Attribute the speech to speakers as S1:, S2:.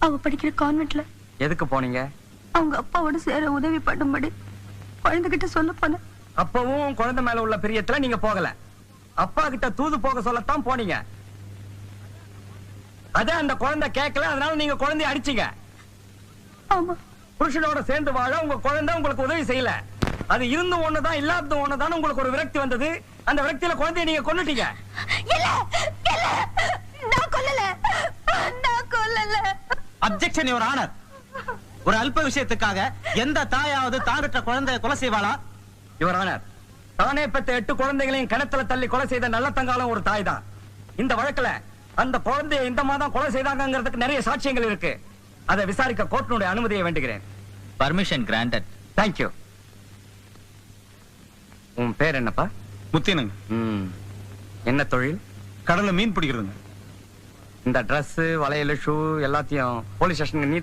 S1: அவ படிக்கிற கான்வென்ட்ல.
S2: எதுக்கு போனீங்க?
S1: அவங்க அப்பாவோட சேர உதவி பண்ணும்படி குழந்தைகிட்ட சொல்ல போனேன்.
S2: அப்பவும் குழந்தை மேல உள்ள பிரியத்துல நீங்க போகல, அப்பா கிட்ட தூது போக சொல்லத்தான் போனீங்க. அத அந்த குழந்தை கேட்கல, அதனால நீங்க குழந்தைய அடிச்சீங்க.
S1: ஆமா.
S2: புருஷனோட சேர்ந்து வாழ உங்க குழந்தை உங்களுக்கு உதவி செய்யல. அது இருந்து ஒண்ணுதான் இல்லாத ஒண்ணுதான் உங்களுக்கு ஒரு விரக்தி வந்தது. அந்த விரக்தியில குழந்தைய நீங்க கொன்னுட்டீங்க.
S1: இல்ல இல்ல, நான் கொல்லல, நான் கொல்லல.
S3: Objection your honour. ஒரு அல்ப விஷயத்துக்காக எந்த தாயாவது தாங்கற்ற குழந்தையை கொலை செய்வாளா?
S2: யுவர் ஆனர், தானே பெற்ற 8 குழந்தைகளையும் கிணத்துல தள்ளி கொலை செய்த நல்ல தங்காலம் ஒரு தாய் தான். இந்த வழக்குல அந்த குழந்தையை இந்த மாதம் கொலை செய்தாங்கிறதுக்கு நிறைய சாட்சியங்கள் இருக்கு. அதை விசாரிக்க கோர்ட்டினுடைய அனுமதியை வேண்டுகிறேன்.
S3: Permission granted.
S2: தேங்க்யூ. உன் பேர் என்னப்பா?
S4: முத்தியனுங்க.
S2: என்ன தொழில்?
S4: கடல்ல மீன் பிடிக்கிறதுங்க.
S2: இந்த Dress, வளையல், ஷூ எல்லாத்தையும் போலீஸ் ஸ்டேஷனுக்கு நீ